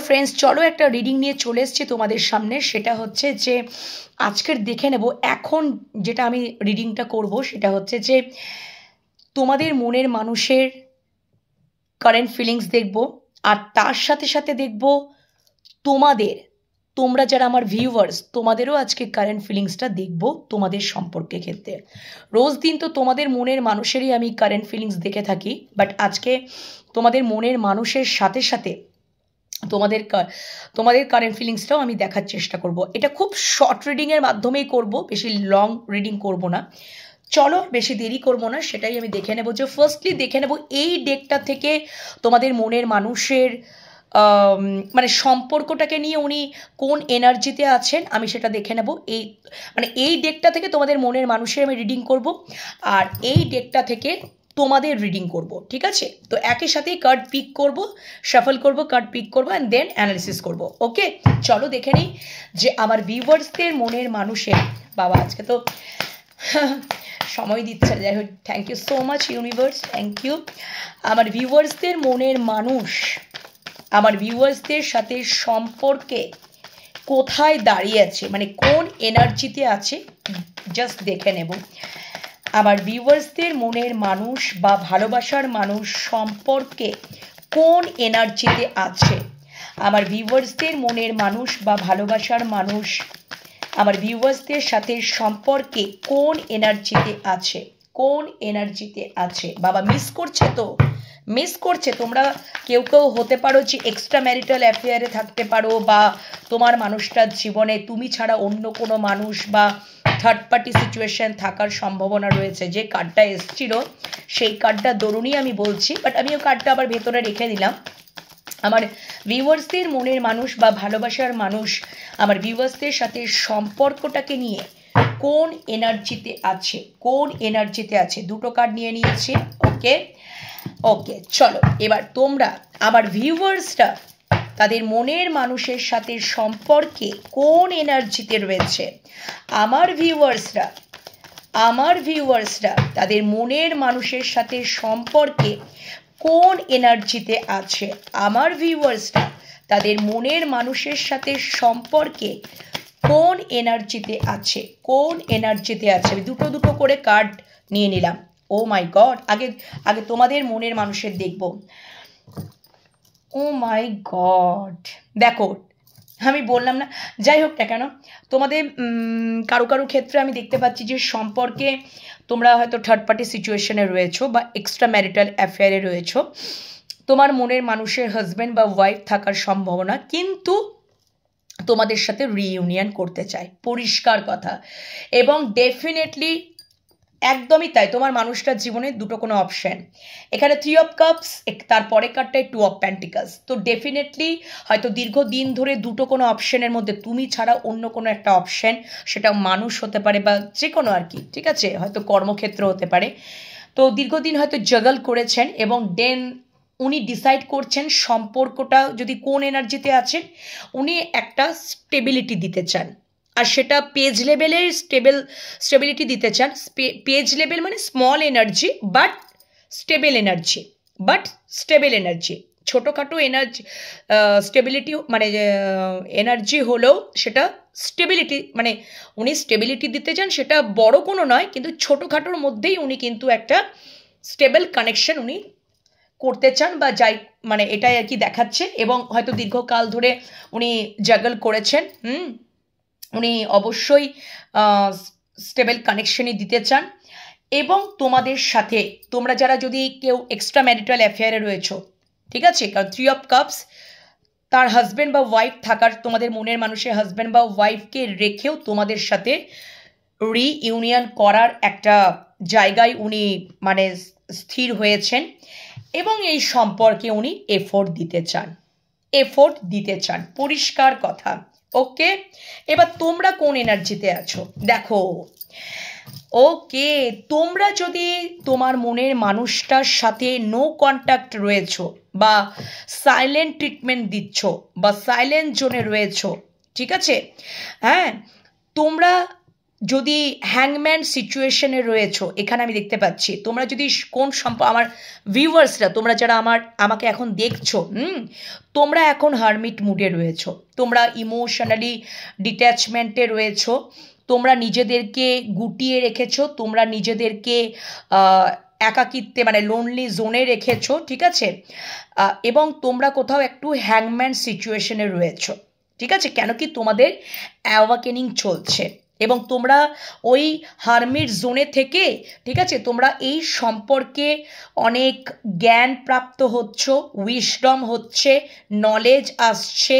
Friends, চলো একটা reading নিয়ে চলে এসেছি তোমাদের সামনে। সেটা হচ্ছে যে আজকের দেখে নেব, এখন যেটা আমি রিডিংটা করব সেটা হচ্ছে যে তোমাদের মনের মানুষের কারেন্ট ফিলিংস দেখব, আর তার সাথে সাথে দেখব তোমরা যারা আমার ভিউয়ার্স, তোমাদেরও আজকে কারেন্ট ফিলিংসটা দেখব তোমাদের সম্পর্কে ক্ষেত্রে। রোজ দিন তো তোমাদের মনের মানুষেরই আমি কারেন্ট ফিলিংস দেখে থাকি, বাট আজকে তোমাদের মনের মানুষের সাথে সাথে তোমাদের কারেন্ট ফিলিংসটাও আমি দেখার চেষ্টা করব। এটা খুব শর্ট রিডিংয়ের মাধ্যমেই করব, বেশি লং রিডিং করব না। চলো বেশি দেরি করব না, সেটাই আমি দেখে নেব। যে ফার্স্টলি দেখে নেব এই ডেকটা থেকে তোমাদের মনের মানুষের মানে সম্পর্কটাকে নিয়ে উনি কোন এনার্জিতে আছেন আমি সেটা দেখে নেব। এই ডেকটা থেকে তোমাদের মনের মানুষের আমি রিডিং করব, আর এই ডেকটা থেকে তোমাদের রিডিং করব, ঠিক আছে? তো একই সাথেই কার্ড পিক করব, শাফল করব, কার্ড পিক করব অ্যান্ড দেন অ্যানালিসিস করব। ওকে, চলো দেখে নিই যে আমার ভিউয়ার্সদের মনের মানুষের, বাবা আজকে তো সময় দিচ্ছে, যাই হোক thank you so much universe, thank you. আমার ভিউয়ার্সদের মনের মানুষ আমার ভিউয়ার্সদের সাথে সম্পর্কে কোথায় দাঁড়িয়ে আছে, মানে কোন এনার্জিতে আছে, জাস্ট দেখে নেব। আমার ভিউয়ার্সদের মনের মানুষ বা ভালোবাসার মানুষ সম্পর্কে কোন এনার্জিতে আছে। আমার ভিউয়ার্সদের মনের মানুষ বা ভালোবাসার মানুষ আমার ভিউয়ার্সদের সাথে সম্পর্কে কোন এনার্জিতে আছে, কোন এনার্জিতে আছে। বাবা মিস করছে তোমরা কেউ হতে পারো যে এক্সট্রা ম্যারিটাল অ্যাফেয়ারে থাকতে পারো, বা তোমার মানুষটার জীবনে তুমি ছাড়া অন্য কোনো মানুষ বা থার্ড পার্টি সিচুয়েশন থাকার সম্ভাবনা রয়েছে। যে কার্ডটা এসছিল সেই কার্ডটা দরুনই আমি বলছি, বাট আমি ওই কার্ডটা আবার ভেতরে রেখে দিলাম। আমার ভিউয়ার্সদের মনের মানুষ বা ভালোবাসার মানুষ আমার ভিউয়ার্সদের সাথে সম্পর্কটাকে নিয়ে কোন এনার্জিতে আছে, দুটো কার্ড নিয়ে নিয়েছি। ওকে চলো, এবার তোমরা আমার ভিউয়ার্সরা তাদের মনের মানুষের সাথে সম্পর্কে কোন এনার্জিতে রয়েছে। আমার ভিউয়ার্সরা তাদের মনের মানুষের সাথে সম্পর্কে কোন এনার্জিতে আছে। আমার ভিউয়ার্সরা তাদের মনের মানুষের সাথে সম্পর্কে কোন এনার্জিতে আছে। আমি দুটো করে কার্ড নিয়ে নিলাম। ও মাই গড, আগে তোমাদের মনের মানুষের দেখব। ও মাই গড, দেখো আমি বললাম না, যাই হোক না কেন, তোমাদের কারো ক্ষেত্রে আমি দেখতে পাচ্ছি যে সম্পর্কে তোমরা হয়তো থার্ড পার্টি সিচুয়েশনে রয়েছো বা এক্সট্রা ম্যারিটাল অ্যাফেয়ারে রয়েছো। তোমার মনের মানুষের হাজব্যান্ড বা ওয়াইফ থাকার সম্ভাবনা, কিন্তু তোমাদের সাথে রিইউনিয়ন করতে চায়, পরিষ্কার কথা। এবং ডেফিনেটলি একদমই তাই, তোমার মানুষটার জীবনে দুটো কোনো অপশান, এখানে 3 অফ কাপস, তারপরে কার্ডটায় 2 অফ প্যান্টিকালস। তো ডেফিনেটলি হয়তো দীর্ঘদিন ধরে দুটো কোনো অপশানের মধ্যে তুমি ছাড়া অন্য কোনো একটা অপশান, সেটা মানুষ হতে পারে বা যে কোনো আর কি, ঠিক আছে, হয়তো কর্মক্ষেত্র হতে পারে। তো দীর্ঘদিন হয়তো জাগল করেছেন এবং দেন উনি ডিসাইড করছেন সম্পর্কটা যদি কোন এনার্জিতে আছে, উনি একটা স্টেবিলিটি দিতে চান, আর সেটা পেজ লেভেলের স্টেবিলিটি দিতে চান। পেজ লেভেল মানে small energy but stable energy, ছোটোখাটো এনার্জি স্টেবিলিটি, মানে এনার্জি হলেও সেটা স্টেবিলিটি, মানে উনি স্টেবিলিটি দিতে চান, সেটা বড় কোনো নয়, কিন্তু ছোটোখাটোর মধ্যেই উনি কিন্তু একটা স্টেবল কানেকশন উনি করতে চান, বা যাই, মানে এটাই আর কি দেখাচ্ছে। এবং হয়তো দীর্ঘকাল ধরে উনি জাগল করেছেন, উনি অবশ্যই স্টেবল কানেকশনই দিতে চান। এবং তোমাদের সাথে তোমরা যারা যদি কেউ এক্সট্রা ম্যারিটাল অ্যাফেয়ারে রয়েছো, ঠিক আছে, কারণ 3 অফ কাপস, তার হাজব্যান্ড বা ওয়াইফ থাকার, তোমাদের মনের মানুষের হাজব্যান্ড বা ওয়াইফকে রেখেও তোমাদের সাথে রিইউনিয়ন করার একটা জায়গায় উনি মানে স্থির হয়েছেন, এবং এই সম্পর্কে উনি এফোর্ট দিতে চান, পরিষ্কার কথা। ওকে, এবার তোমরা কোন এনার্জিতে আছো দেখো। ওকে, তোমরা যদি তোমার মনের মানুষটার সাথে নো কন্ট্যাক্ট রয়েছো, বা সাইলেন্ট ট্রিটমেন্ট দিচ্ছ, বা সাইলেন্ট জোনে রয়েছো, ঠিক আছে, হ্যাঁ, তোমরা যদি হ্যাংম্যান সিচুয়েশনে রয়েছো, এখানে আমি দেখতে পাচ্ছি তোমরা যদি কোন আমার ভিউয়ার্সরা, তোমরা যারা আমাকে এখন দেখছো, তোমরা এখন হারমিট মুডে রয়েছো, তোমরা ইমোশনালি ডিট্যাচমেন্টে রয়েছো, তোমরা নিজেদেরকে গুটিয়ে রেখেছো, তোমরা নিজেদেরকে একাকিত্বে মানে লোনলি জোনে রেখেছো, ঠিক আছে, এবং তোমরা কোথাও একটু হ্যাংম্যান সিচুয়েশনে রয়েছো, ঠিক আছে, কেন কি তোমাদের অ্যাওয়াকেনিং চলছে এবং তোমরা ওই হারমিট জোনে থেকে, ঠিক আছে, তোমরা এই সম্পর্কে অনেক জ্ঞান প্রাপ্ত হচ্ছ, উইশডম হচ্ছে, নলেজ আসছে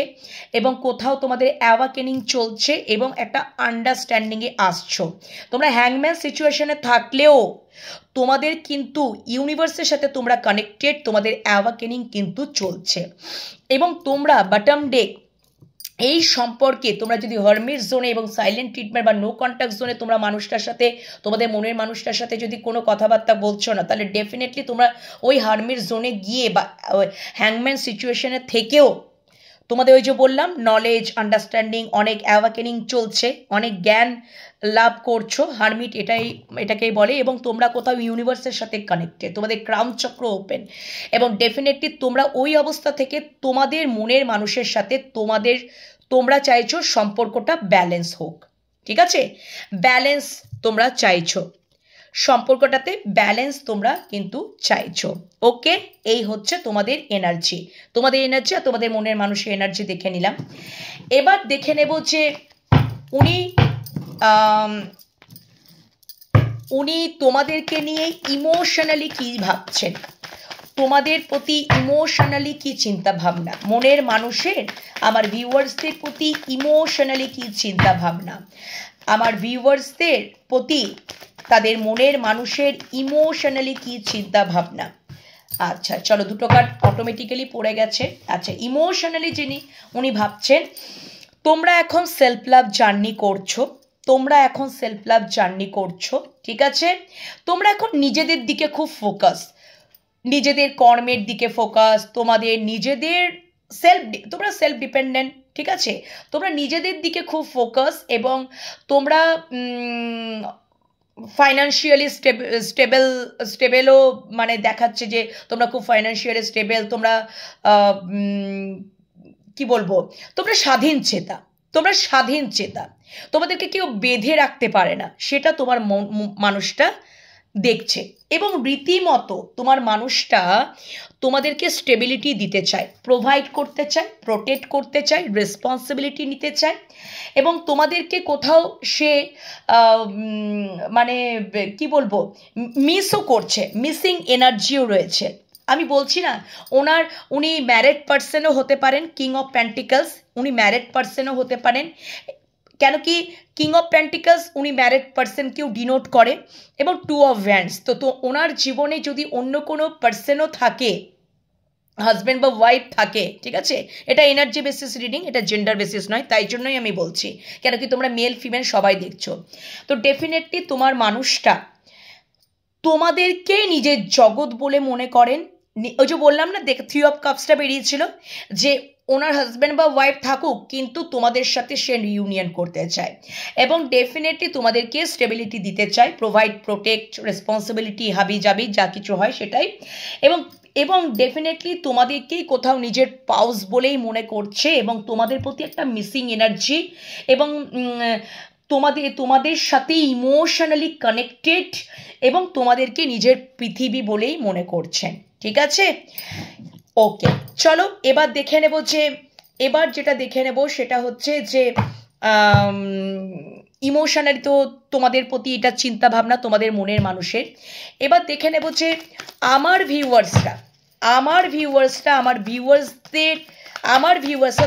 এবং কোথাও তোমাদের অ্যাওয়াকেনিং চলছে এবং একটা আন্ডারস্ট্যান্ডিংয়ে আসছো। তোমরা হ্যাংম্যান সিচুয়েশনে থাকলেও তোমাদের কিন্তু ইউনিভার্সের সাথে তোমরা কানেক্টেড, তোমাদের অ্যাওয়াকেনিং কিন্তু চলছে এবং তোমরা বটম ডেক এই সম্পর্কে তোমরা যদি হারমিট জোনে এবং সাইলেন্ট ট্রিটমেন্ট বা নো কন্ট্যাক্ট জোনে তোমরা মানুষটার সাথে, তোমাদের মনের মানুষটার সাথে যদি কোনো কথাবার্তা বলছো না, তাহলে ডেফিনেটলি তোমরা ওই হারমিট জোনে গিয়ে বা হ্যাংম্যান সিচুয়েশনে থেকেও তোমাদের ওই যে বললাম নলেজ, আন্ডারস্ট্যান্ডিং, অনেক অ্যাওয়াকেনিং চলছে, অনেক জ্ঞান লাভ করছো, হারমিট এটাকেই বলে, এবং তোমরা কোথাও ইউনিভার্সের সাথে কানেক্টেড, তোমাদের ক্রাউন চক্র ওপেন এবং ডেফিনেটলি তোমরা ওই অবস্থা থেকে তোমাদের মনের মানুষের সাথে তোমরা চাইছো সম্পর্কটা ব্যালেন্স হোক, ঠিক আছে, ব্যালেন্স তোমরা চাইছো, সম্পর্কটাতে ব্যালেন্স তোমরা কিন্তু চাইছো। ওকে, এই হচ্ছে তোমাদের এনার্জি আর তোমাদের মনের মানুষের এনার্জি দেখে নিলাম। এবার দেখে নেব যে উনি তোমাদেরকে নিয়ে ইমোশনালি কি ভাবছেন, তোমাদের প্রতি ইমোশনালি কি চিন্তা ভাবনা, মনের মানুষের আমার ভিউয়ার্সদের প্রতি ইমোশনালি কি চিন্তা ভাবনা, আমার ভিউয়ার্সদের প্রতি তাদের মনের মানুষের ইমোশনালি কি চিন্তা ভাবনা। আচ্ছা চলো, দুটো কার্ড অটোমেটিক্যালি পড়ে গেছে। আচ্ছা, ইমোশনালি উনি ভাবছেন তোমরা এখন সেলফ লাভ জার্নি করছো, ঠিক আছে, তোমরা এখন নিজেদের দিকে খুব ফোকাস, নিজেদের কর্মের দিকে ফোকাস, তোমাদের নিজেদের তোমরা সেলফ ডিপেন্ডেন্ট, ঠিক আছে, তোমরা নিজেদের দিকে খুব ফোকাস এবং তোমরা ফাইন্যান্সিয়ালি স্টেবেলও মানে দেখাচ্ছে যে তোমরা খুব ফাইন্যান্সিয়ালি স্টেবেল, তোমরা কি বলবো, তোমরা স্বাধীন চেতা, তোমাদেরকে কেউ বেঁধে রাখতে পারে না, সেটা তোমার মানুষটা দেখছে এবং রীতিমতো তোমার মানুষটা তোমাদেরকে স্টেবিলিটি দিতে চায়, প্রোভাইড করতে চায়, প্রোটেক্ট করতে চায়, রেসপন্সিবিলিটি নিতে চায় এবং তোমাদেরকে কোথাও সে মানে কি বলবো মিসও করছে, মিসিং এনার্জিও রয়েছে। আমি বলছি না, উনি ম্যারিড পার্সনও হতে পারেন, কিং অফ প্যান্টিকলস, উনি ম্যারিড পার্সনও হতে পারেন, কেন কি কিং অফ প্যান্টিকলস উনি ম্যারিড পার্সনকেও ডিনোট করে এবং টু অফ ভ্যান্ডস, তো ওনার জীবনে যদি অন্য কোনো পার্সনও থাকে, হাজব্যান্ড বা ওয়াইফ থাকে, ঠিক আছে, এটা এনার্জি বেসিস রিডিং, এটা জেন্ডার বেসিস নয়, তাই জন্যই আমি বলছি, কেন কি তোমরা মেল ফিমেল সবাই দেখছো, তো ডেফিনেটলি তোমার মানুষটা তোমাদেরকে নিজের জগৎ বলে মনে করেন। ওই যে বললাম না, থ্রি অফ কাপসটা বেরিয়েছিল যে ওনার হাজব্যান্ড বা ওয়াইফ থাকুক কিন্তু তোমাদের সাথে সে রিউনিয়ন করতে চায় এবং ডেফিনেটলি তোমাদেরকে স্টেবিলিটি দিতে চায়, প্রোভাইড, প্রোটেক্ট, রেসপন্সিবিলিটি, হাবি জাবি যা কিছু হয় সেটাই, এবং ডেফিনেটলি তোমাদেরকেই কোথাও নিজের পাউস বলেই মনে করছে এবং তোমাদের প্রতি একটা মিসিং এনার্জি এবং তোমাদের সাথে ইমোশনালি কানেক্টেড এবং তোমাদেরকে নিজের পৃথিবী বলেই মনে করছেন, ঠিক আছে। ওকে, চলো এবার যেটা দেখে নেব সেটা হচ্ছে যে ইমোশনালি তো তোমাদের প্রতি এটা চিন্তা ভাবনা তোমাদের মনের মানুষের। এবার দেখে নেব যে আমার ভিউয়ার্সরা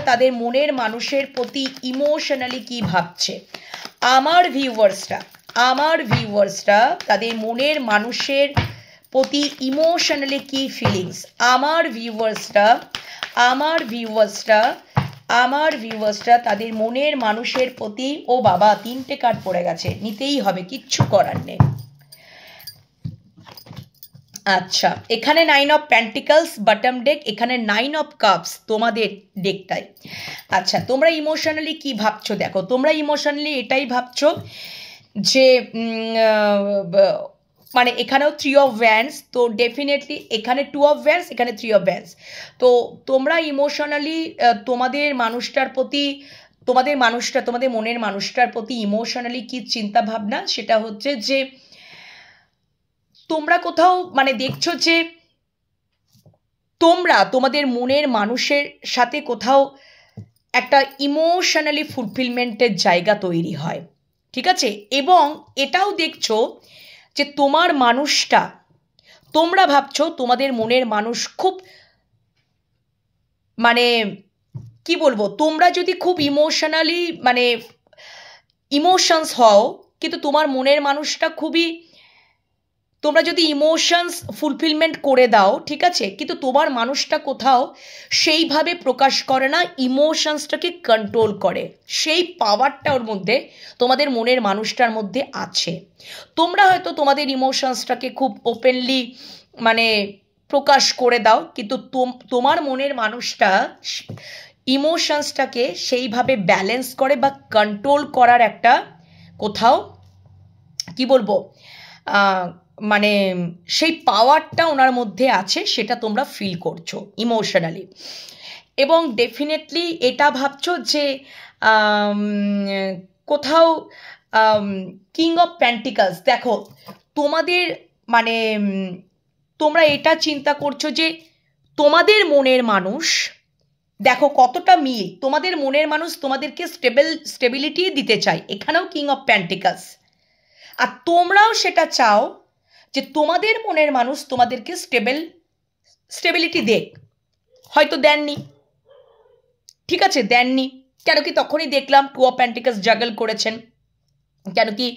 তাদের মনের মানুষের প্রতি ইমোশনালি কি ভাবছে, আমার ভিউয়ার্সরা তাদের মনের মানুষের প্রতি ইমোশনালি কি ফিলিংস, আমার ভিউয়ার্সরা তাদের মনের মানুষের প্রতি, ও বাবা 3টে কার্ড পড়ে গেছে, নিতেই হবে, কিচ্ছু করার নেই। আচ্ছা, এখানে 9 অফ প্যান্টিকলস বটম ডেক, এখানে 9 অফ কাপস তোমাদের ডেকটাই। আচ্ছা, তোমরা ইমোশনালি কি ভাবছো, দেখো তোমরা ইমোশনালি এটাই ভাবছো যে মানে এখানেও 3 অফ ভ্যান্স, তো ডেফিনেটলি এখানে 2 অফ ভ্যান্স, এখানে 3 অফ ভ্যান্স। তো তোমরা ইমোশনালি তোমাদের মানুষটার প্রতি, তোমাদের মনের মানুষটার প্রতি ইমোশনালি কি চিন্তা ভাবনা, সেটা হচ্ছে যে তোমরা কোথাও মানে দেখছো যে তোমরা তোমাদের মনের মানুষের সাথে কোথাও একটা ইমোশনালি ফুলফিলমেন্টের জায়গা তৈরি হয়, ঠিক আছে? এবং এটাও দেখছো যে তোমার মানুষটা, তোমরা ভাবছো তোমাদের মনের মানুষ খুব মানে কি বলবো, তোমরা যদি খুব ইমোশনালি মানে ইমোশনস হও, কিন্তু তোমার মনের মানুষটা খুবই, তোমরা যদি ইমোশনস ফুলফিলমেন্ট করে দাও, ঠিক আছে, কিন্তু তোমার মানুষটা কোথাও সেইভাবে প্রকাশ করে না, ইমোশনসটাকে কন্ট্রোল করে, সেই পাওয়ারটা ওর মধ্যে, তোমাদের মনের মানুষটার মধ্যে আছে। তোমরা হয়তো তোমাদের ইমোশনসটাকে খুব ওপেনলি মানে প্রকাশ করে দাও, কিন্তু তোমার মনের মানুষটা ইমোশনসটাকে সেইভাবে ব্যালেন্স করে বা কন্ট্রোল করার একটা কোথাও কি বলবো মানে সেই পাওয়ারটা ওনার মধ্যে আছে, সেটা তোমরা ফিল করছো ইমোশনালি। এবং ডেফিনেটলি এটা ভাবছো যে কোথাও কিং অফ প্যান্টিকলস, দেখো তোমাদের মানে তোমরা এটা চিন্তা করছো যে তোমাদের মনের মানুষ, দেখো কতটা মিল, তোমাদের মনের মানুষ তোমাদেরকে স্টেবিলিটি দিতে চায়, এখানেও কিং অফ প্যান্টিকলস। আর তোমরাও সেটা চাও যে তোমাদের মনের মানুষ তোমাদেরকে স্টেবিলিটি দেখ, হয়তো দেননি, ঠিক আছে, দেননি, কেন কি তখনই দেখলাম 2 অফ প্যান্টিকলস জাগল করেছেন, কেন কি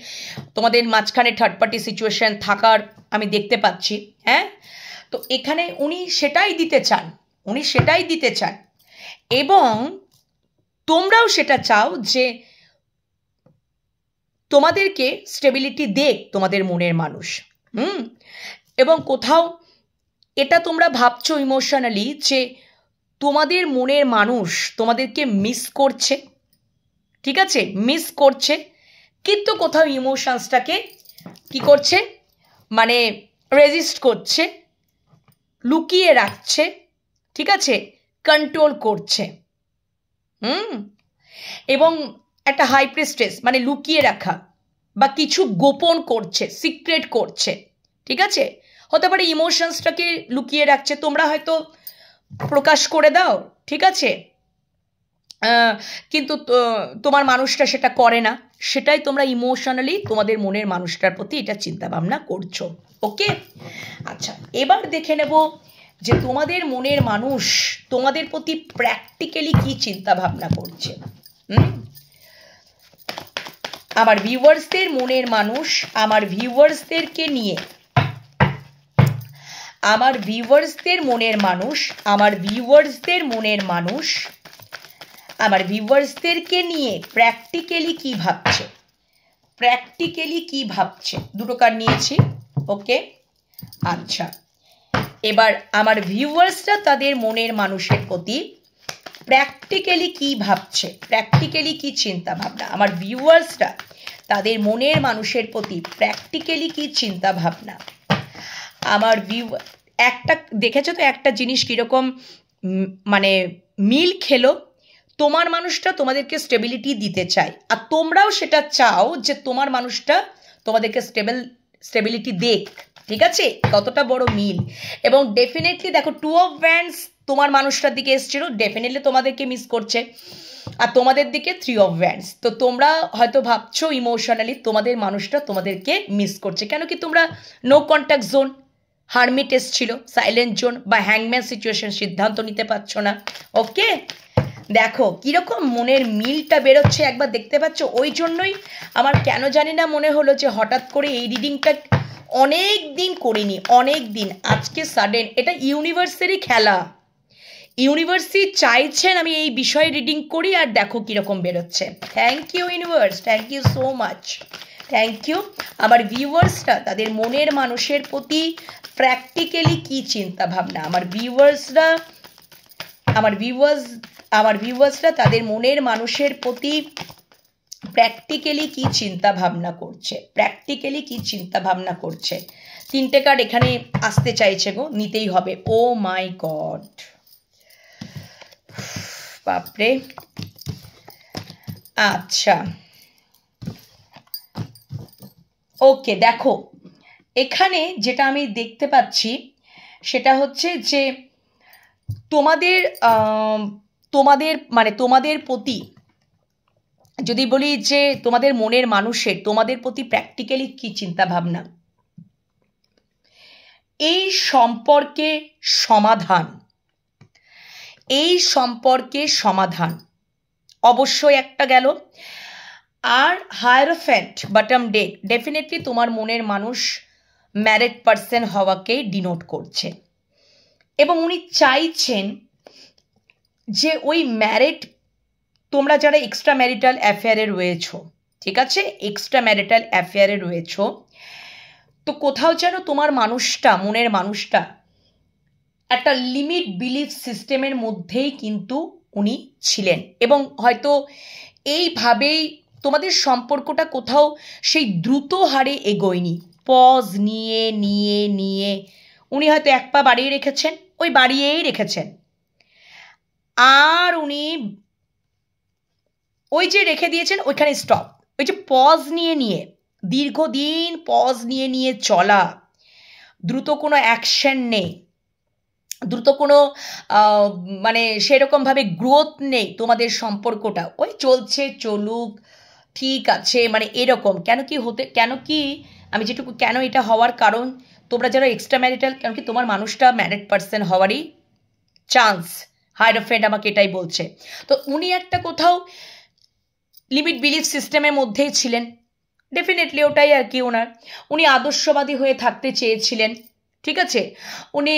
তোমাদের মাঝখানে থার্ড পার্টি সিচুয়েশন থাকার আমি দেখতে পাচ্ছি। হ্যাঁ, তো এখানে উনি সেটাই দিতে চান, এবং তোমরাও সেটা চাও যে তোমাদেরকে স্টেবিলিটি দেখ তোমাদের মনের মানুষ। এবং কোথাও এটা তোমরা ভাবছো ইমোশনালি যে তোমাদের মনের মানুষ তোমাদেরকে মিস করছে, ঠিক আছে, মিস করছে, কিন্তু কোথাও ইমোশনসটাকে কি করছে মানে রেজিস্ট করছে, লুকিয়ে রাখছে, ঠিক আছে, কন্ট্রোল করছে। এবং একটা হাই প্রিস্টেস মানে লুকিয়ে রাখা বা কিছু গোপন করছে, সিক্রেট করছে, ঠিক আছে, হতে পারে ইমোশনসটাকে লুকিয়ে রাখছে, তোমরা হয়তো প্রকাশ করে দাও, ঠিক আছে, কিন্তু তোমার মানুষটা সেটা করে না, সেটাই তোমরা ইমোশনালি তোমাদের মনের মানুষটার প্রতি এটা চিন্তা ভাবনা করছো। ওকে, আচ্ছা, এবার দেখে নেব যে তোমাদের মনের মানুষ তোমাদের প্রতি প্র্যাকটিক্যালি কি চিন্তা ভাবনা করছে। আমার ভিউয়ার্সদের মনের মানুষ আমার ভিউয়ার্সদেরকে নিয়ে, আমার ভিউয়ার্সদের মনের মানুষ আমার ভিউয়ার্সদেরকে নিয়ে প্র্যাকটিক্যালি কি ভাবছে, দুটো কার্ড নিয়েছি। ওকে, আচ্ছা, এবার আমার ভিউয়ার্সরা তাদের মনের মানুষের প্রতি প্র্যাকটিক্যালি কি ভাবছে, প্র্যাকটিক্যালি কি চিন্তা ভাবনা, আমার ভিউয়ার্সরা তাদের মনের মানুষের প্রতি প্র্যাকটিক্যালি কি চিন্তা ভাবনা। আমার একটা দেখেছো তো একটা জিনিস কীরকম মানে মিল খেলো, তোমার মানুষটা তোমাদেরকে স্টেবিলিটি দিতে চায়, আর তোমরাও সেটা চাও যে তোমার মানুষটা তোমাদেরকে স্টেবিলিটি দেখ, ঠিক আছে, কতটা বড় মিল। এবং ডেফিনেটলি দেখো 2 অফ ভ্যান্স তোমার মানুষটার দিকে এসেছিল, ডেফিনেটলি তোমাদেরকে মিস করছে, আর তোমাদের দিকে 3 অফ ভ্যান্স, তো তোমরা হয়তো ভাবছো ইমোশনালি তোমাদের মানুষটা তোমাদেরকে মিস করছে, কেন কি তোমরা নো কন্ট্যাক্ট জোন, হারমিট এসেছিল, সাইলেন্ট জোন বা হ্যাংম্যান সিচুয়েশন, সিদ্ধান্ত নিতে পারছো না। ওকে, দেখো কিরকম মনের মিলটা বেরোচ্ছে, একবার দেখতে পাচ্ছ। ওই জন্যই আমার কেন জানি না মনে হলো যে হঠাৎ করে এই রিডিংটা অনেক দিন করিনি, অনেক দিন, আজকে সাডেন, এটা ইউনিভার্সেরই খেলা, ইউনিভার্সই চাইছেন আমি এই বিষয়ে রিডিং করি, আর দেখো কীরকম বেরোচ্ছে। Thank you universe, thank you so much, thank you. আমার ভিউয়ার্সরা তাদের মনের মানুষের প্রতি প্র্যাকটিক্যালি কি চিন্তা ভাবনা, আমার ভিউয়ার্সরা তাদের মনের মানুষের প্রতি প্র্যাকটিক্যালি কি চিন্তা ভাবনা করছে, প্র্যাকটিক্যালি কি চিন্তা ভাবনা করছে। 3টে কার্ড এখানে আসতে চাইছে গো, নিতেই হবে। ও মাই গড, বাপরে। আচ্ছা ওকে, দেখো এখানে যেটা আমি দেখতে পাচ্ছি সেটা হচ্ছে যে তোমাদের তোমাদের মানে তোমাদের প্রতি যদি বলি যে তোমাদের মনের মানুষের তোমাদের প্রতি প্র্যাকটিক্যালি কি চিন্তা ভাবনা, এই সম্পর্কে সমাধান, এই সম্পর্কে সমাধান অবশ্যই একটা গেল। আর হায়ারোফ্যান্ট বটম ডেক ডেফিনেটলি তোমার মনের মানুষ ম্যারিড পার্সন হওয়াকেই ডিনোট করছে, এবং উনি চাইছেন যে ওই ম্যারিড, তোমরা যারা এক্সট্রা ম্যারিটাল অ্যাফেয়ারে রয়েছো, ঠিক আছে, এক্সট্রা ম্যারিটাল অ্যাফেয়ারে রয়েছো, তো কোথাও যেন তোমার মানুষটা, মনের মানুষটা একটা লিমিট বিলিফ সিস্টেমের মধ্যেই কিন্তু উনি ছিলেন, এবং হয়তো এইভাবেই তোমাদের সম্পর্কটা কোথাও সেই দ্রুত হারে এগোয়নি, পজ নিয়ে নিয়ে নিয়ে উনি হয়তো এক পা বাড়িয়ে রেখেছেন, ওই বাড়িয়েই রেখেছেন, আর উনি ওই যে রেখে দিয়েছেন ওইখানে স্টপ। ওই যে পজ নিয়ে নিয়ে, দীর্ঘদিন পজ নিয়ে নিয়ে চলা, দ্রুত কোনো অ্যাকশন নেই, দ্রুত কোনো মানে সেরকমভাবে গ্রোথ নেই তোমাদের সম্পর্কটা, ওই চলছে চলুক ঠিক আছে, মানে এরকম। কেন কি আমি যেটুকু কেন এটা হওয়ার কারণ, তোমরা যারা এক্সট্রা ম্যারিটাল, কেন কি তোমার মানুষটা ম্যারিড পার্সন হওয়ারই চান্স, হায়ারোফ্যান্ট আমাকে এটাই বলছে। তো উনি একটা কোথাও লিমিট বিলিফ সিস্টেমের মধ্যেই ছিলেন, ডেফিনেটলি ওটাই আর কি ওনার, উনি আদর্শবাদী হয়ে থাকতে চেয়েছিলেন, ঠিক আছে। উনি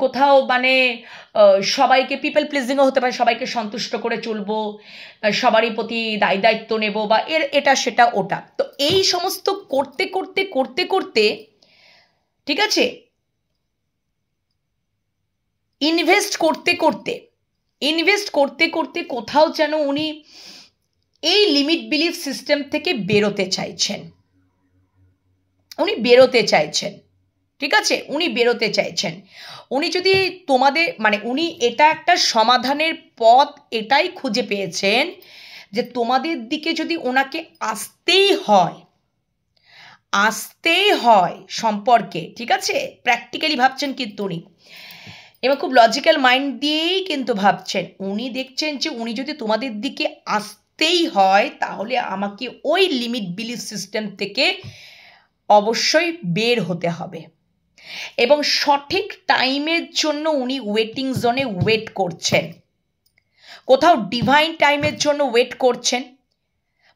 কোথাও মানে সবাইকে পিপল প্লিজিংও হতে পারে, সবাইকে সন্তুষ্ট করে চলবো, সবারই প্রতি দায়িত্ব নেব, বা এটা সেটা ওটা। তো এই সমস্ত করতে করতে করতে করতে, ঠিক আছে, ইনভেস্ট করতে করতে কোথাও যেন উনি এই লিমিট বিলিফ সিস্টেম থেকে বেরোতে চাইছেন, উনি বেরোতে চাইছেন, ঠিক আছে, উনি বেরোতে চাইছেন। উনি যদি তোমাদের মানে উনি এটা একটা সমাধানের পথ এটাই খুঁজে পেয়েছেন যে তোমাদের দিকে যদি ওনাকে আসতেই হয় সম্পর্কে, ঠিক আছে, প্র্যাকটিক্যালি ভাবছেন কিন্তু উনি, এবং খুব লজিক্যাল মাইন্ড দিয়েই কিন্তু ভাবছেন। উনি দেখছেন যে উনি যদি তোমাদের দিকে আসতেই হয় তাহলে আমাকে ওই লিমিট বিলিফ সিস্টেম থেকে অবশ্যই বের হতে হবে, এবং সঠিক টাইমের জন্য উনি ওয়েটিং জোনে ওয়েট করছেন, কোথাও ডিভাইন টাইমের জন্য ওয়েট করছেন,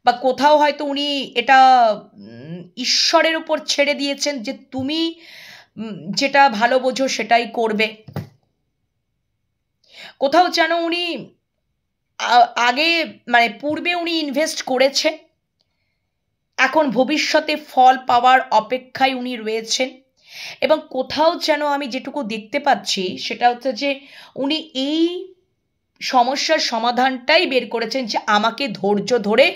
বা কোথাও হয়তো উনি এটা ঈশ্বরের উপর ছেড়ে দিয়েছেন যে তুমি যেটা ভালো বোঝো সেটাই করবে। কোথাও যেন উনি আগে মানে পূর্বে উনি ইনভেস্ট করেছে, এখন ভবিষ্যতে ফল পাওয়ার অপেক্ষায় উনি রয়েছেন, এবং কোথাও যেন আমি যেটুকু দেখতে পাচ্ছি সেটা হচ্ছে যে উনি এই সমস্যার সমাধানটাই বের করেছেন যে আমাকে ধৈর্য ধরে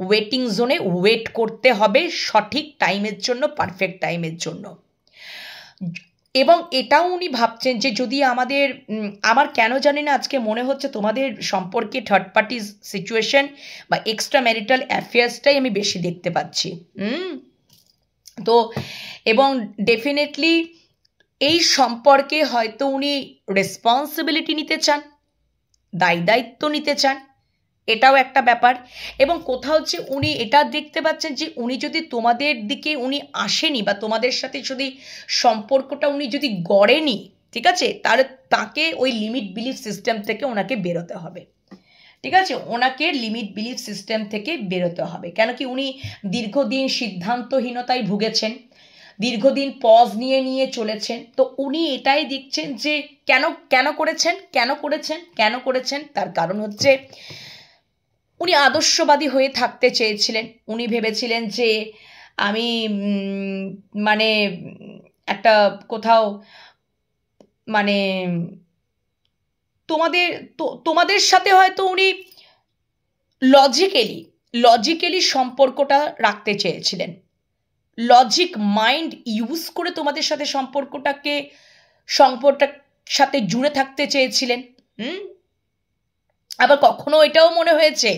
ওয়েটিং জোনে ওয়েট করতে হবে সঠিক টাইমের জন্য, পারফেক্ট টাইমের জন্য। এবং এটাও উনি ভাবছেন যে যদি আমার কেন জানি না আজকে মনে হচ্ছে তোমাদের সম্পর্কে থার্ড পার্টি সিচুয়েশন বা এক্সট্রা ম্যারিটাল অ্যাফেয়ার্সটাই আমি বেশি দেখতে পাচ্ছি। তো এবং ডেফিনেটলি এই সম্পর্কে হয়তো উনি রেসপন্সিবিলিটি নিতে চান, দায়িত্ব নিতে চান, এটাও একটা ব্যাপার। এবং কোথাও যে উনি এটা দেখতে পাচ্ছেন যে উনি যদি তোমাদের দিকে উনি আসেনি বা তোমাদের সাথে যদি সম্পর্কটা উনি যদি গড়েনি, ঠিক আছে, তাহলে তাকে ওই লিমিট বিলিফ সিস্টেম থেকে ওনাকে বেরোতে হবে, ঠিক আছে, ওনাকে লিমিট বিলিফ সিস্টেম থেকে বেরোতে হবে। কেন কি উনি দীর্ঘদিন সিদ্ধান্তহীনতায় ভুগেছেন, দীর্ঘদিন পজ নিয়ে নিয়ে চলেছেন। তো উনি এটাই দেখছেন যে কেন করেছেন তার কারণ হচ্ছে উনি আদর্শবাদী হয়ে থাকতে চেয়েছিলেন। উনি ভেবেছিলেন যে আমি মানে একটা কোথাও মানে তোমাদের সাথে হয়তো উনি লজিক্যালি সম্পর্কটা রাখতে চেয়েছিলেন, লজিক মাইন্ড ইউজ করে তোমাদের সাথে সম্পর্কটার সাথে জুড়ে থাকতে চেয়েছিলেন। আবার কখনো এটাও মনে হয়েছে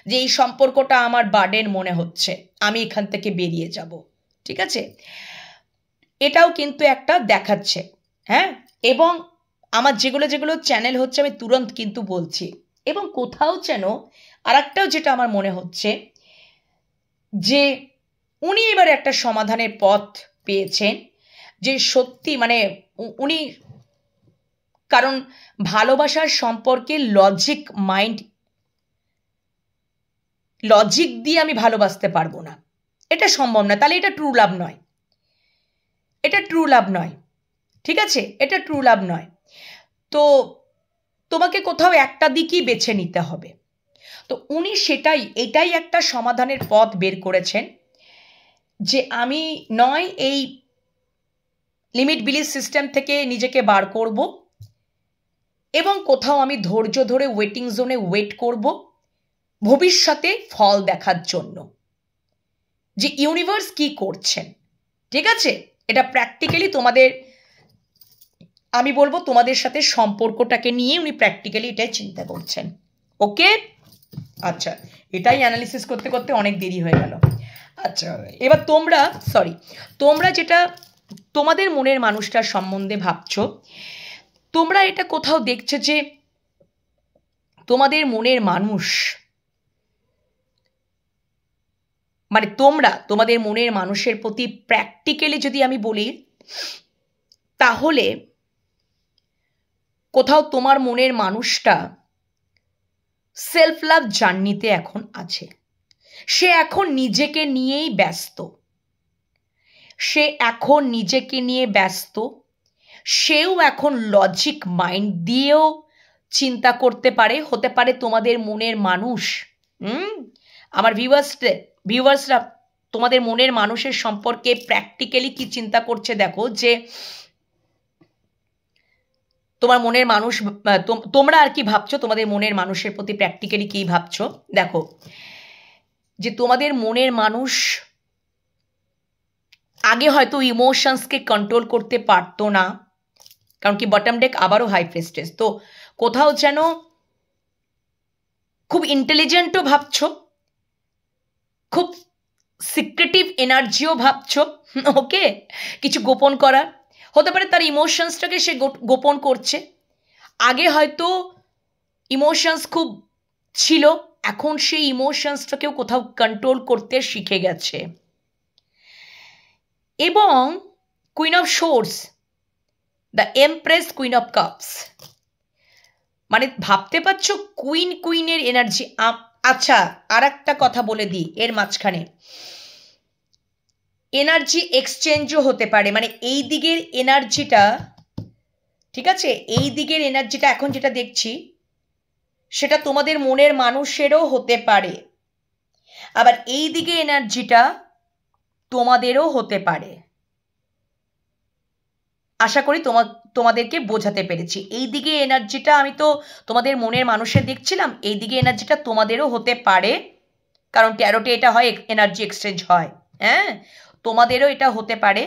যে এই সম্পর্কটা আমার বার্ডেন মনে হচ্ছে, আমি এখান থেকে বেরিয়ে যাব। ঠিক আছে, এটাও কিন্তু একটা দেখাচ্ছে। হ্যাঁ, এবং আমার যেগুলো চ্যানেল হচ্ছে আমি তুরন্ত কিন্তু বলছি। এবং কোথাও যেন আরেকটাও যেটা আমার মনে হচ্ছে যে উনি এবার একটা সমাধানের পথ পেয়েছেন, যে সত্যি মানে উনি, কারণ ভালোবাসার সম্পর্কে লজিক দিয়ে আমি ভালোবাসতে পারবো না, এটা সম্ভব না। তাহলে এটা ট্রু লাভ নয়, এটা ট্রু লাভ নয়। ঠিক আছে, এটা ট্রু লাভ নয়। তো তোমাকে কোথাও একটা দিকই বেছে নিতে হবে। তো উনি এটাই একটা সমাধানের পথ বের করেছেন, যে আমি নয় এই লিমিট বিলিভ সিস্টেম থেকে নিজেকে বার করব, এবং কোথাও আমি ধৈর্য ধরে ওয়েটিং জোনে ওয়েট করব ভবিষ্যতে ফল দেখার জন্য, যে ইউনিভার্স কি করছেন। ঠিক আছে, এটা প্র্যাকটিক্যালি আমি বলবো তোমাদের সাথে সম্পর্কটাকে নিয়ে উনি প্র্যাকটিক্যালি এটাই চিন্তা করছেন। ওকে, আচ্ছা, এটাই অ্যানালিসিস করতে করতে অনেক দেরি হয়ে গেল। আচ্ছা, এবার তোমরা যেটা তোমাদের মনের মানুষটার সম্বন্ধে ভাবছো, তোমরা এটা কোথাও দেখছো যে তোমাদের মনের মানুষ, মানে তোমাদের মনের মানুষের প্রতি প্র্যাকটিক্যালি যদি আমি বলি, তাহলে কোথাও তোমার মনের মানুষটা সেলফ লাভ জার্নিতে এখন আছে। সে এখন নিজেকে নিয়েই ব্যস্ত, সেও এখন লজিক মাইন্ড দিয়েও চিন্তা করতে পারে। হতে পারে তোমাদের মনের মানুষ, আমার ভিউয়ার্সরা তোমাদের মনের মানুষের সম্পর্কে প্র্যাকটিক্যালি কি চিন্তা করছে দেখো, যে তোমার মনের মানুষ, তোমরা আর কি ভাবছো তোমাদের মনের মানুষের প্রতি প্র্যাকটিক্যালি কি ভাবছো দেখো, যে তোমাদের মনের মানুষ আগে হয়তো ইমোশনসকে কন্ট্রোল করতে পারতো না, কারণ কি বটম ডেক আবারও হাই প্রেস্টেজ। তো কোথাও যেন খুব ইন্টেলিজেন্টও ভাবছো, খুব সিক্রেটিভ এনার্জিও ভাবছো। ওকে, কিছু গোপন করা হতে পারে, তার ইমোশনসটাকে সে গোপন করছে। আগে হয়তো ইমোশনস খুব ছিল, এখন সেই ইমোশনসটাকেও কোথাও কন্ট্রোল করতে শিখে গেছে। এবং queen of source, the empress, queen of cups, মানে ভাবতে পারছো কুইনের এনার্জি। আচ্ছা, আর একটা কথা বলে দিই এর মাঝখানে, এনার্জি এক্সচেঞ্জও হতে পারে, মানে এই দিকের এনার্জিটা, ঠিক আছে, এই দিকের এনার্জিটা এখন যেটা দেখছি সেটা তোমাদের মনের মানুষেরও হতে পারে, আবার এই দিকে এনার্জিটা তোমাদেরও হতে পারে। আশা করি তোমাদেরকে বোঝাতে পেরেছি। এই দিকে এনার্জিটা আমি তো তোমাদের মনের মানুষের দেখছিলাম, এই দিকে এনার্জিটা তোমাদেরও হতে পারে, কারণ ট্যারোটে এটা হয়, এনার্জি এক্সচেঞ্জ হয়। হ্যাঁ, তোমাদেরও এটা হতে পারে,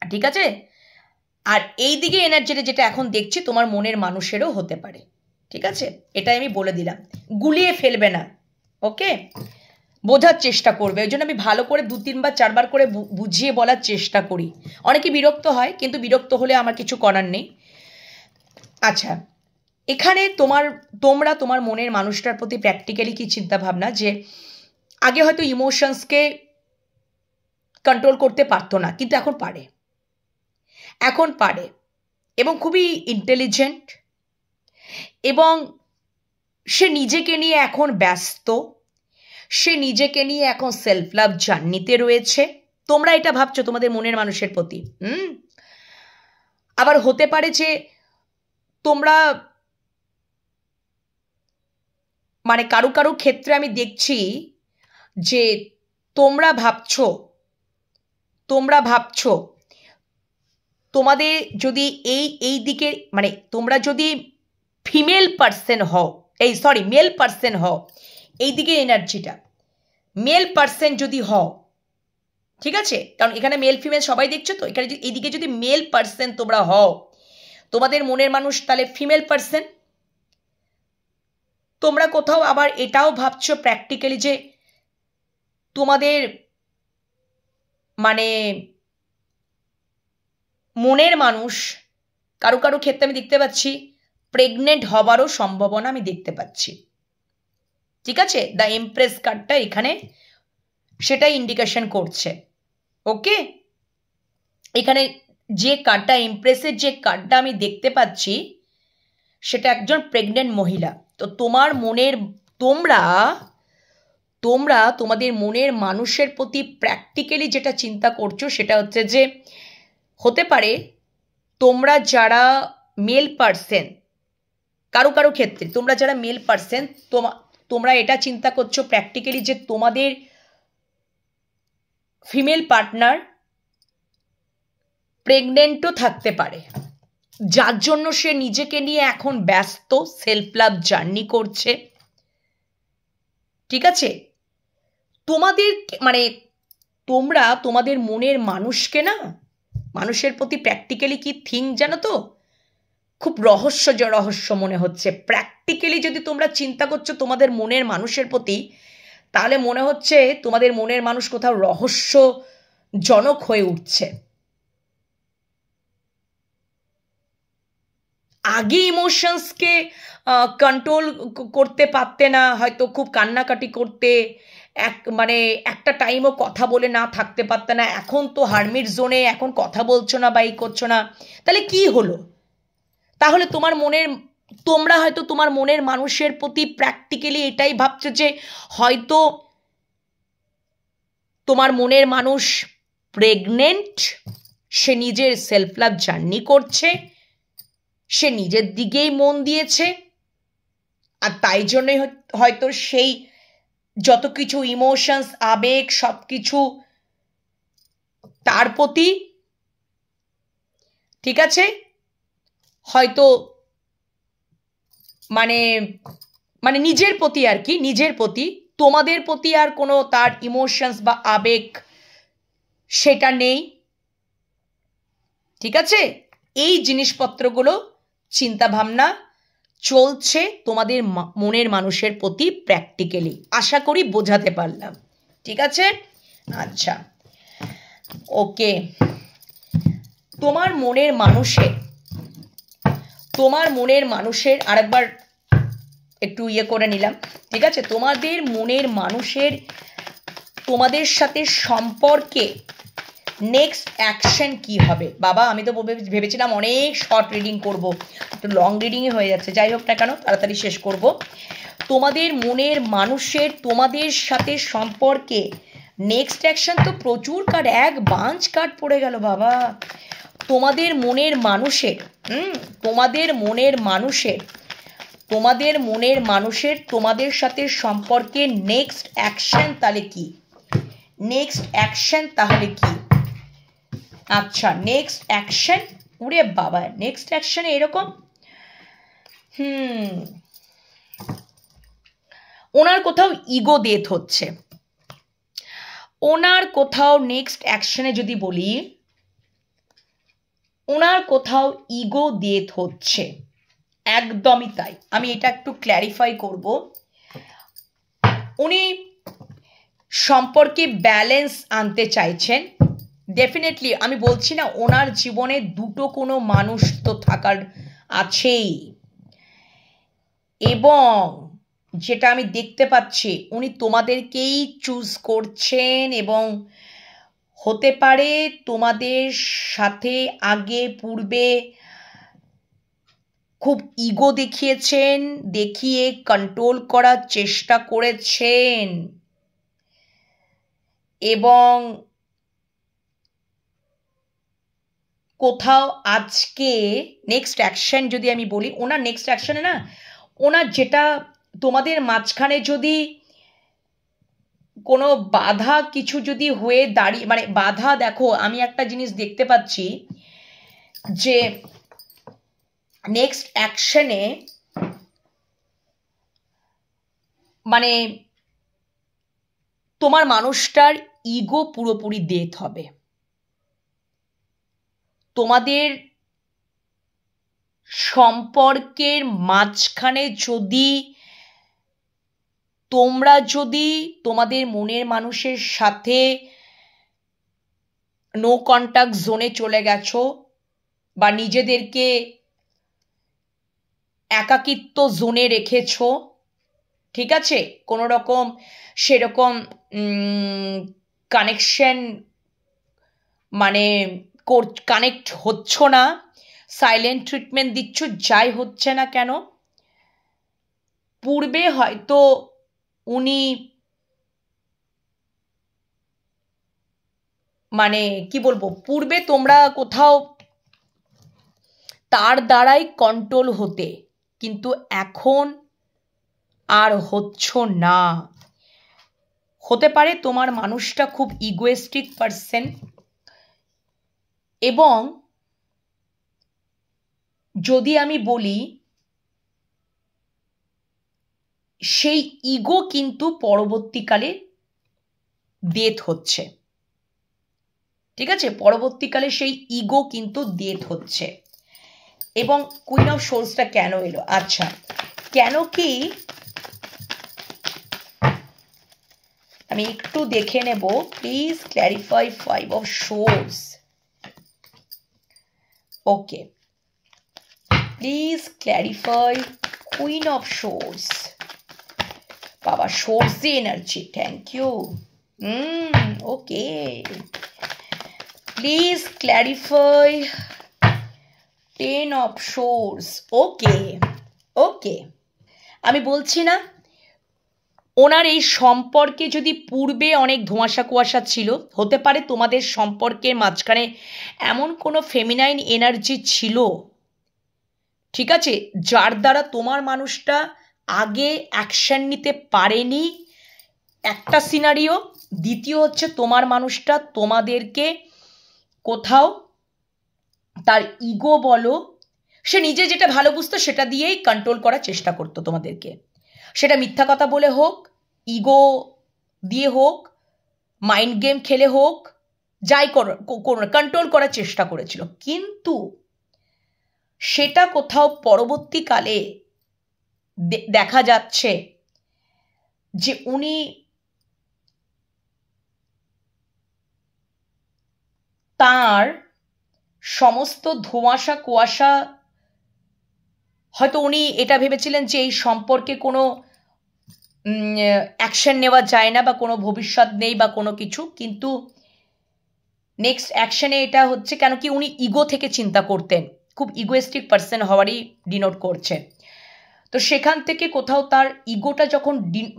ঠিক আছে। আর এই দিকে এনার্জিটা যেটা এখন দেখছি তোমার মনের মানুষেরও হতে পারে, ঠিক আছে। এটাই আমি বলে দিলাম, গুলিয়ে ফেলবে না, ওকে, বোঝার চেষ্টা করবে। ওই জন্য আমি ভালো করে 2-3 বার 4 বার করে বুঝিয়ে বলার চেষ্টা করি। অনেকে বিরক্ত হয়, কিন্তু বিরক্ত হলে আমার কিছু করার নেই। আচ্ছা, এখানে তোমরা তোমার মনের মানুষটার প্রতি প্র্যাকটিক্যালি কি চিন্তা ভাবনা, যে আগে হয়তো ইমোশনসকে কন্ট্রোল করতে পারতো না, কিন্তু এখন পারে এবং খুবই ইন্টেলিজেন্ট, এবং সে নিজেকে নিয়ে এখন ব্যস্ত, সে নিজেকে নিয়ে এখন সেলফ লাভ জার্নিতে রয়েছে। তোমরা এটা ভাবছো তোমাদের মনের মানুষের প্রতি। আবার হতে পারে যে তোমরা, মানে কারো ক্ষেত্রে আমি দেখছি যে তোমরা ভাবছো তোমাদের যদি এই দিকে, মানে তোমরা যদি মেল পার্সন হও, এইদিকে এনার্জিটা মেল পার্সন যদি হও, ঠিক আছে, কারণ এখানে মেল ফিমেল সবাই দেখছো তো, এখানে এইদিকে যদি মেল পার্সন তোমরা হও, তোমাদের মনের মানুষ তাহলে ফিমেল পার্সন। তোমরা কোথাও আবার এটাও ভাবছো প্র্যাকটিক্যালি যে তোমাদের মানে মনের মানুষ কারো কারো ক্ষেত্রে আমি দেখতে পাচ্ছি প্রেগনেন্ট হবারও সম্ভাবনা আমি দেখতে পাচ্ছি, ঠিক আছে। দ্য এমপ্রেস কার্ডটা এখানে সেটাই ইন্ডিকেশন করছে। ওকে, এখানে যে কার্ডটা এমপ্রেসের যে কার্ডটা আমি দেখতে পাচ্ছি সেটা একজন প্রেগনেন্ট মহিলা। তো তোমার মনের তোমরা তোমাদের মনের মানুষের প্রতি প্র্যাকটিক্যালি যেটা চিন্তা করছো সেটা হচ্ছে যে হতে পারে তোমরা যারা মেল পার্সন, কারো কারো ক্ষেত্রে তোমরা যারা মেল পার্সন, তোমরা এটা চিন্তা করছো প্র্যাকটিক্যালি যে তোমাদের ফিমেল পার্টনার প্রেগনেন্টও থাকতে পারে, যার জন্য সে নিজেকে নিয়ে এখন ব্যস্ত, সেলফ লাভ জার্নি করছে, ঠিক আছে। তোমাদের মানে তোমরা তোমাদের মনের মানুষকে না, মানুষের প্রতি প্র্যাকটিক্যালি কি থিঙ্ক জানো তো, খুব রহস্য মনে হচ্ছে। প্র্যাকটিক্যালি যদি তোমরা চিন্তা করছো তোমাদের মনের মানুষের প্রতি, তাহলে মনে হচ্ছে তোমাদের মনের মানুষ কোথাও রহস্যজনক হয়ে উঠছে। আগে ইমোশনসকে কন্ট্রোল করতে পারতে না, হয়তো খুব কান্নাকাটি করতে, মানে একটা টাইমও কথা বলে না থাকতে পারতে না, এখন তো হারমিট জোনে, এখন কথা বলছো না বা এই করছো না, তাহলে কি হলো? তাহলে তোমরা হয়তো তোমার মনের মানুষের প্রতি প্র্যাকটিক্যালি এটাই ভাবছো যে হয়তো তোমার মনের মানুষ প্রেগনেন্ট, সে নিজের সেলফ লাভ জার্নি করছে, সে নিজের দিকেই মন দিয়েছে, আর তাই জন্যই হয়তো সেই যত কিছু ইমোশনস, আবেগ সব কিছু তার প্রতি, ঠিক আছে, হয়তো মানে মানে নিজের প্রতি আর কি, নিজের প্রতি, তোমাদের প্রতি আর কোনো তার ইমোশনস বা আবেগ সেটা নেই, ঠিক আছে। এই জিনিসপত্রগুলো চিন্তা ভাবনা চলছে তোমাদের মনের মানুষের প্রতি প্র্যাকটিক্যালি। আশা করি বোঝাতে পারলাম, ঠিক আছে। আচ্ছা, ওকে, তোমার মনের মানুষের আরেকবার একটু করে নিলাম, ঠিক আছে। তোমাদের মনের মানুষের তোমাদের সাথে সম্পর্কে নেক্সট অ্যাকশন কি হবে? বাবা, আমি তো ভেবেছিলাম অনেক শর্ট রিডিং করব, একটু লং রিডিংই হয়ে যাচ্ছে। যাই হোক না কেন, তাড়াতাড়ি শেষ করব। তোমাদের মনের মানুষের তোমাদের সাথে সম্পর্কে নেক্সট অ্যাকশন, তো প্রচুর কার্ড, এক বাঞ্চ কার্ড পড়ে গেল বাবা। তোমাদের মনের মানুষের তোমাদের সাথে সম্পর্কে নেক্সট অ্যাকশন তাহলে কি? আচ্ছা, নেক্সট অ্যাকশন, ওরে বাবা, নেক্সট অ্যাকশনে এরকম ওনার কোথাও ইগো ডেথ হচ্ছে, ওনার কোথাও নেক্সট অ্যাকশনে যদি বলি, ওনার কোথাও ইগো ডেথ হচ্ছে, একদমই তাই। আমি এটা একটু ক্ল্যারিফাই করব। উনি সম্পর্কে ব্যালেন্স আনতে চাইছেন, ডেফিনেটলি। আমি বলছি না ওনার জীবনে দুটো কোনো মানুষ তো থাকার আছেই, এবং যেটা আমি দেখতে পাচ্ছি উনি তোমাদেরকেই চুজ করছেন, এবং হতে পারে তোমাদের সাথে আগে পূর্বে খুব ইগো দেখিয়েছেন, দেখিয়ে কন্ট্রোল করার চেষ্টা করেছেন, এবং কোথাও আজকে নেক্সট অ্যাকশন যদি আমি বলি, ওনার নেক্সট অ্যাকশনে না, ওনার যেটা তোমাদের মাঝখানে যদি কোনো বাধা কিছু যদি হয়ে দাঁড়িয়ে, মানে বাধা, দেখো আমি একটা জিনিস দেখতে পাচ্ছি যে নেক্সট অ্যাকশনে মানে তোমার মানুষটার ইগো পুরোপুরি ডেথ হবে। তোমাদের সম্পর্কের মাঝখানে তোমরা যদি তোমাদের মনের মানুষের সাথে নো কন্টাক্ট জোনে চলে গেছো বা নিজেদেরকে একাকিত্ব জোনে রেখেছো, ঠিক আছে, কোনো রকম সেরকম কানেকশন মানে কানেক্ট হচ্ছ না, সাইলেন্ট ট্রিটমেন্ট দিচ্ছ, যাই হচ্ছে না কেন, পূর্বে হয়তো উনি মানে কি বলবো, পূর্বে তোমরা কোথাও তার দ্বারাই কন্ট্রোল হতে, কিন্তু এখন আর হচ্ছ না। হতে পারে তোমার মানুষটা খুব ইগোয়েস্টিক পারসন, এবং যদি আমি বলি সেই ইগো কিন্তু পরবর্তীকালে ডেথ হচ্ছে, ঠিক আছে, পরবর্তীকালে সেই ইগো কিন্তু ডেথ হচ্ছে। এবং কুইন অফ সোর্সটা কেন এলো? আচ্ছা, কেন কি আমি একটু দেখে নেব, please clarify 5 of source. Okay, please clarify queen of source. বাবা, source energy, thank you. Okay, please clarify 10 of source. Okay okay, আমি বলছি না, ওনার এই সম্পর্কে যদি পূর্বে অনেক ধোঁয়াশা কুয়াশা ছিল, হতে পারে তোমাদের সম্পর্কের মাঝখানে এমন কোনো ফেমিনাইন এনার্জি ছিল, ঠিক আছে, যার দ্বারা তোমার মানুষটা আগে অ্যাকশন নিতে পারেনি, একটা সিনারিও। দ্বিতীয় হচ্ছে তোমার মানুষটা তোমাদেরকে কোথাও তার ইগো বলো, সে নিজে যেটা ভালো বুঝতো সেটা দিয়েই কন্ট্রোল করার চেষ্টা করতো তোমাদেরকে, সেটা মিথ্যা কথা বলে হোক, ইগো দিয়ে হোক, মাইন্ড গেম খেলে হোক, যাই কন্ট্রোল করার চেষ্টা করেছিল। কিন্তু সেটা কোথাও পরবর্তীকালে দেখা যাচ্ছে যে উনি তার সমস্ত ধোঁয়াশা কুয়াশা, হয়তো উনি এটা ভেবেছিলেন যে এই সম্পর্কে কোনো অ্যাকশন নেওয়া যায় না বা কোনো ভবিষ্যৎ নেই বা কোনো কিছু, কিন্তু নেক্সট অ্যাকশনে এটা হচ্ছে কেন কি উনি ইগো থেকে চিন্তা করতেন, খুব ইগোয়েস্টিক পার্সন হওয়ারই ডিনোট করছে। তো সেখান থেকে কোথাও তার ইগোটা যখন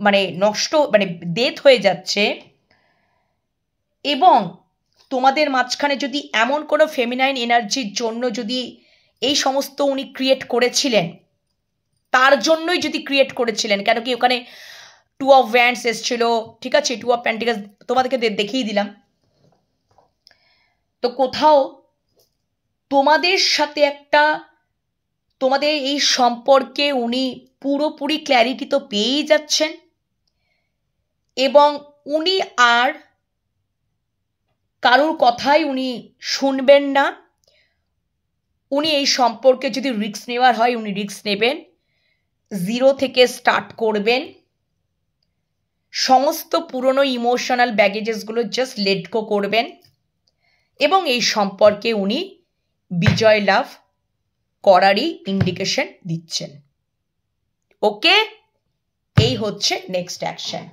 মানে নষ্ট মানে ডেথ হয়ে যাচ্ছে, এবং তোমাদের মাঝখানে যদি এমন কোনো ফেমিনাইন এনার্জির জন্য যদি এই সমস্ত উনি ক্রিয়েট করেছিলেন, তার জন্যই যদি ক্রিয়েট করেছিলেন, কেন কি ওখানে 2 অফ ওয়ান্ডস এসছিল, ঠিক আছে, 2 অফ পেন্টিকলস তোমাদেরকে দেখিয়ে দিলাম। তো কোথাও তোমাদের সাথে একটা, তোমাদের এই সম্পর্কে উনি পুরোপুরি ক্ল্যারিটি তো পেয়েই যাচ্ছেন, এবং উনি আর কারোর কথাই উনি শুনবেন না। উনি এই সম্পর্কে যদি রিস্ক নেওয়ার হয় উনি রিস্ক নেবেন, 0 থেকে স্টার্ট করবেন, সমস্ত পুরনো ইমোশনাল ব্যাগেজেসগুলো জাস্ট লেট গো করবেন, এবং এই সম্পর্কে উনি বিজয় লাভ করারই ইন্ডিকেশন দিচ্ছেন। ওকে, এই হচ্ছে নেক্সট অ্যাকশন।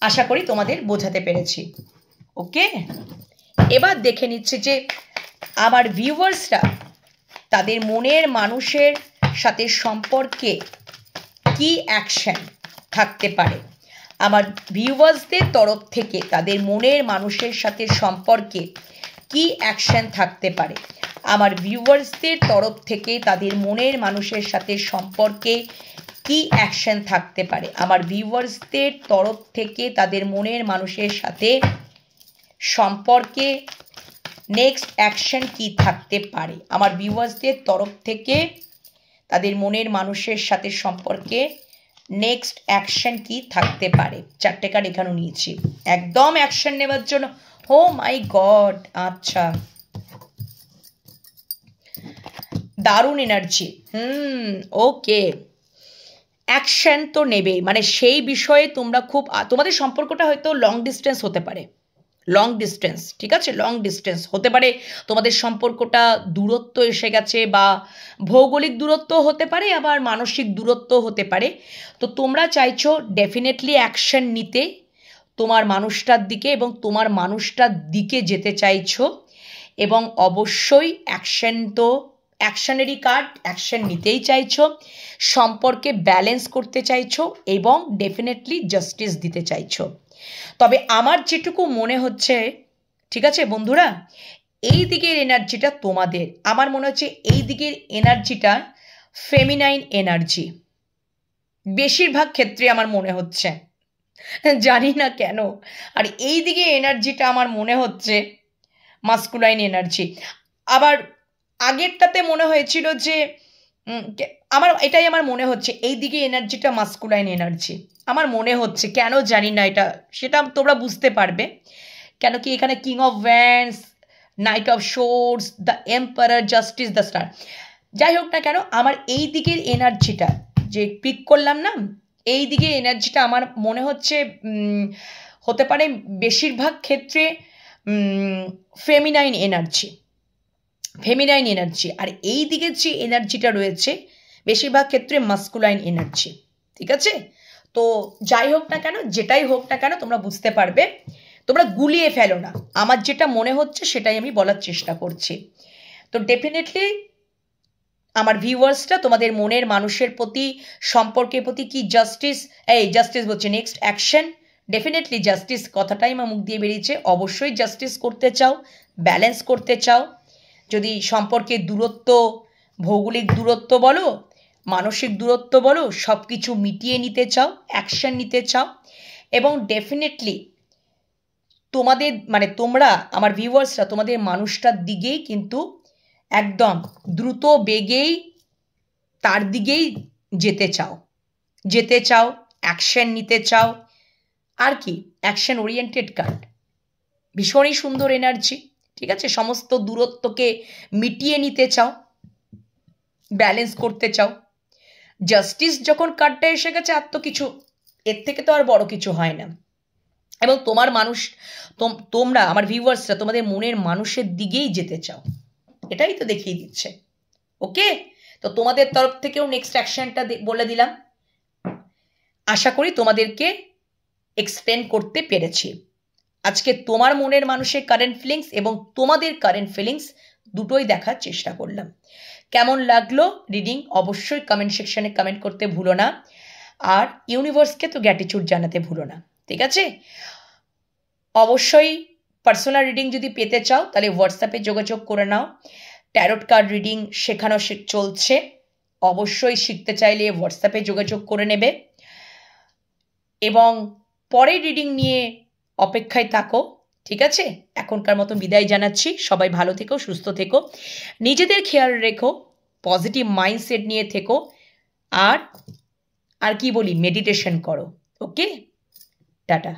আশা করি তোমাদের বোঝাতে পেরেছি। ওকে, এবার দেখে নিচ্ছে যে আমার ভিউয়ার্সরা তাদের মনের মানুষের সাথে সম্পর্কে কি অ্যাকশন থাকতে পারে। আমার ভিউয়ার্সদের তরফ থেকে তাদের মনের মানুষের সাথে সম্পর্কে কি অ্যাকশন থাকতে পারে। আমার ভিউয়ার্সদের তরফ থেকে তাদের মনের মানুষের সাথে সম্পর্কে কি অ্যাকশন থাকতে পারে। আমার ভিউয়ার্সদের তরফ থেকে তাদের মনের মানুষের সাথে সম্পর্কে নেক্সট অ্যাকশন কি থাকতে পারে। আমার ভিউয়ার্সদের তরফ থেকে তাদের মনের মানুষের সাথে সম্পর্কে নেক্সট অ্যাকশন কি থাকতে পারে? 4টে কার্ড এখানেও নিয়েছি একদম অ্যাকশন নেওয়ার জন্য। ও মাই গড, আচ্ছা দারুণ এনার্জি। ওকে, অ্যাকশন তো নেবেই, মানে সেই বিষয়ে তোমরা খুব, তোমাদের সম্পর্কটা হয়তো লং ডিস্টেন্স হতে পারে, লং ডিস্টেন্স, ঠিক আছে, লং ডিস্টেন্স হতে পারে, তোমাদের সম্পর্কটা দূরত্ব এসে গেছে, বা ভৌগোলিক দূরত্ব হতে পারে, আবার মানসিক দূরত্ব হতে পারে। তো তোমরা চাইছো ডেফিনেটলি অ্যাকশন নিতে তোমার মানুষটার দিকে, এবং তোমার মানুষটার দিকে যেতে চাইছো, এবং অবশ্যই অ্যাকশন তো অ্যাকশনেরই কার্ড, অ্যাকশন নিতেই চাইছো, সম্পর্কে ব্যালেন্স করতে চাইছো, এবং ডেফিনেটলি জাস্টিস দিতে চাইছো। তবে আমার যেটুকু মনে হচ্ছে, ঠিক আছে বন্ধুরা, এই দিকের এনার্জিটা তোমাদের, আমার মনে হচ্ছে এই দিকের এনার্জিটা ফেমিনাইন এনার্জি বেশিরভাগ ক্ষেত্রে আমার মনে হচ্ছে, জানি না কেন। আর এই দিকে এনার্জিটা আমার মনে হচ্ছে মাস্কুলাইন এনার্জি। আবার আগেরটাতে মনে হয়েছিল যে এটাই আমার মনে হচ্ছে এই দিকে এনার্জিটা মাস্কুলাইন এনার্জি আমার মনে হচ্ছে, কেন জানি না, এটা সেটা তোমরা বুঝতে পারবে। কেন কি এখানে king of Vance, night of swords, the emperor, justice, the star, যাই হোক না কেন, আমার এই দিকের এনার্জিটা যে পিক করলাম না, এই দিকের এনার্জিটা আমার মনে হচ্ছে হতে পারে বেশিরভাগ ক্ষেত্রে ফেমিনাইন এনার্জি, ফেমিনাইন এনার্জি। আর এই দিকের যে এনার্জিটা রয়েছে বেশিরভাগ ক্ষেত্রে মাস্কুলাইন এনার্জি, ঠিক আছে। তো যাই হোক না কেন, যেটাই হোক না কেন, তোমরা বুঝতে পারবে, তোমরা গুলিয়ে ফেলো না, আমার যেটা মনে হচ্ছে সেটাই আমি বলার চেষ্টা করছি। তো ডেফিনেটলি আমার ভিউয়ার্সটা তোমাদের মনের মানুষের প্রতি, সম্পর্কের প্রতি কি জাস্টিস, জাস্টিস বলছে, নেক্সট অ্যাকশন, ডেফিনেটলি জাস্টিস কথাটাই আমার মুখ দিয়ে বেরিয়েছে, অবশ্যই জাস্টিস করতে চাও, ব্যালেন্স করতে চাও। যদি সম্পর্কের দূরত্ব, ভৌগোলিক দূরত্ব বলো, মানসিক দূরত্ব বলো, সব কিছু মিটিয়ে নিতে চাও, অ্যাকশন নিতে চাও, এবং ডেফিনেটলি তোমাদের, মানে তোমরা আমার ভিউয়ার্সরা তোমাদের মানুষটার দিকেই কিন্তু একদম দ্রুত বেগেই তার দিকেই যেতে চাও, অ্যাকশন নিতে চাও। আর কি, অ্যাকশন ওরিয়েন্টেড কার্ড, ভীষণই সুন্দর এনার্জি, ঠিক আছে। সমস্ত দূরত্বকে মিটিয়ে নিতে চাও, ব্যালেন্স করতে চাও। জাস্টিস যখন কার্ডটা এসে গেছে, আর তো কিছু, এর থেকে তো আর বড় কিছু হয় না। এবং তোমার মানুষ, তোমরা আমার ভিউয়ার্সরা তোমাদের মনের মানুষের দিকেই যেতে চাও, এটাই তো দেখিয়ে দিচ্ছে। ওকে, তো তোমাদের তরফ থেকেও নেক্সট অ্যাকশনটা বলে দিলাম, আশা করি তোমাদেরকে এক্সপ্লেন করতে পেরেছি। আজকে তোমার মনের মানুষের কারেন্ট ফিলিংস এবং তোমাদের কারেন্ট ফিলিংস দুটোই দেখার চেষ্টা করলাম। কেমন লাগলো রিডিং অবশ্যই কমেন্ট সেকশনে কমেন্ট করতে ভুলো না, আর ইউনিভার্সকে তো গ্র্যাটিটিউড জানাতে ভুলো না, ঠিক আছে। অবশ্যই পার্সোনাল রিডিং যদি পেতে চাও তাহলে হোয়াটসঅ্যাপে যোগাযোগ করে নাও, ট্যারোট কার্ড রিডিং শেখানো চলছে, অবশ্যই শিখতে চাইলে হোয়াটসঅ্যাপে যোগাযোগ করে নেবে, এবং পরের রিডিং নিয়ে অপেক্ষায় থাকো, ঠিক আছে। এখনকার মতো বিদায় জানাচ্ছি, সবাই ভালো থেকো, সুস্থ থেকো, নিজেদের খেয়াল রেখো, পজিটিভ মাইন্ডসেট নিয়ে থেকো, আর কি বলি, মেডিটেশন করো। ওকে, টাটা।